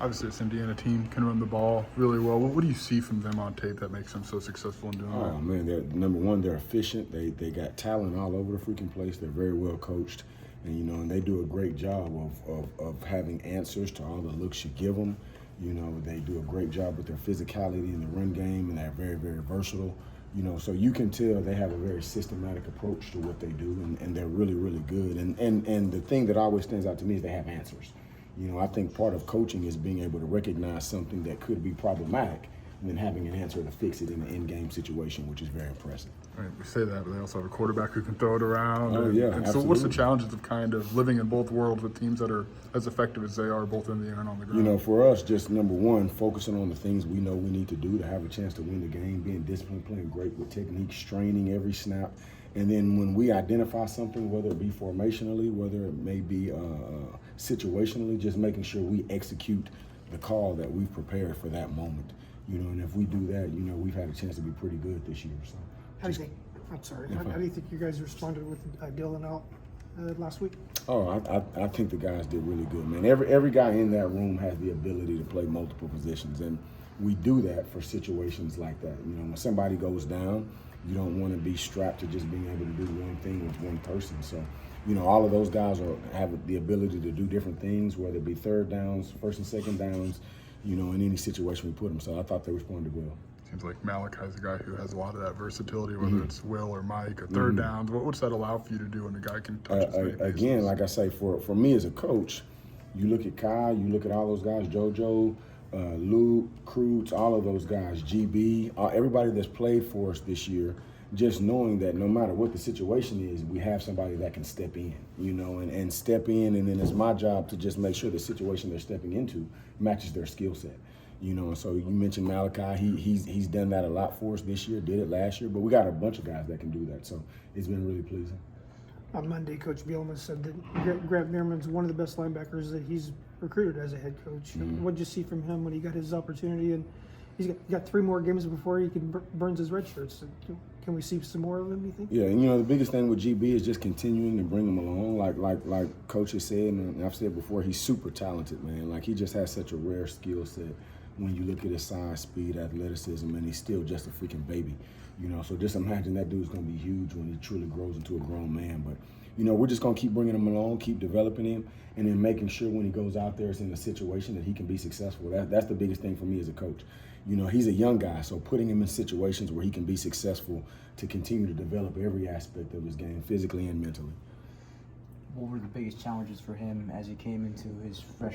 Obviously, this Indiana team can run the ball really well. What do you see from them on tape that makes them so successful in doing that? Oh man, they're number one. They're efficient. They got talent all over the freaking place. They're very well coached, and they do a great job of having answers to all the looks you give them. They do a great job with their physicality in the run game, and they're very, very versatile. So you can tell they have a very systematic approach to what they do, and they're really, really good. And the thing that always stands out to me is they have answers. I think part of coaching is being able to recognize something that could be problematic and then having an answer to fix it in an in-game situation, which is very impressive. Right, we say that, but they also have a quarterback who can throw it around. Oh, yeah, and so what's the challenges of kind of living in both worlds with teams that are as effective as they are both in the air and on the ground? For us, just number one, focusing on the things we know we need to do to have a chance to win the game, being disciplined, playing great with technique, straining every snap. And then when we identify something, whether it be formationally, whether it may be situationally, just making sure we execute the call that we've prepared for that moment. And if we do that, we've had a chance to be pretty good this year. So, how do you think? I'm sorry. How do you think you guys responded with Dylan out last week? Oh, I think the guys did really good, man. Every guy in that room has the ability to play multiple positions, and we do that for situations like that. When somebody goes down, you don't want to be strapped to just being able to do one thing with one person. So, all of those guys have the ability to do different things, whether it be third downs, first and second downs, in any situation we put them. So I thought they responded well. Seems like Malachi's a guy who has a lot of that versatility, whether it's Will or Mike or third downs. What's that allow for you to do when the guy can touch his many bases? Again, like I say, for me as a coach, you look at Kai, you look at all those guys, JoJo, Luke, Kreutz, all of those guys, GB, everybody that's played for us this year, just knowing that no matter what the situation is, we have somebody that can step in, and step in, and then it's my job to just make sure the situation they're stepping into matches their skill set. And so you mentioned Malachi, he's done that a lot for us this year, did it last year, but we got a bunch of guys that can do that, so it's been really pleasing. On Monday, Coach Bielema said that Grant Bierman's one of the best linebackers that he's recruited as a head coach. What did you see from him when he got his opportunity? And he's got 3 more games before he burns his red shirt. So can we see some more of him, you think? Yeah, and the biggest thing with GB is just continuing to bring him along. Like Coach has said, and I've said before, he's super talented, man. Like, he just has such a rare skill set when you look at his size, speed, athleticism, and he's still just a freaking baby. So just imagine that dude's going to be huge when he truly grows into a grown man. But, we're just going to keep bringing him along, keep developing him, and then making sure when he goes out there, it's in a situation that he can be successful. That's the biggest thing for me as a coach. He's a young guy, so putting him in situations where he can be successful to continue to develop every aspect of his game, physically and mentally. What were the biggest challenges for him as he came into his freshman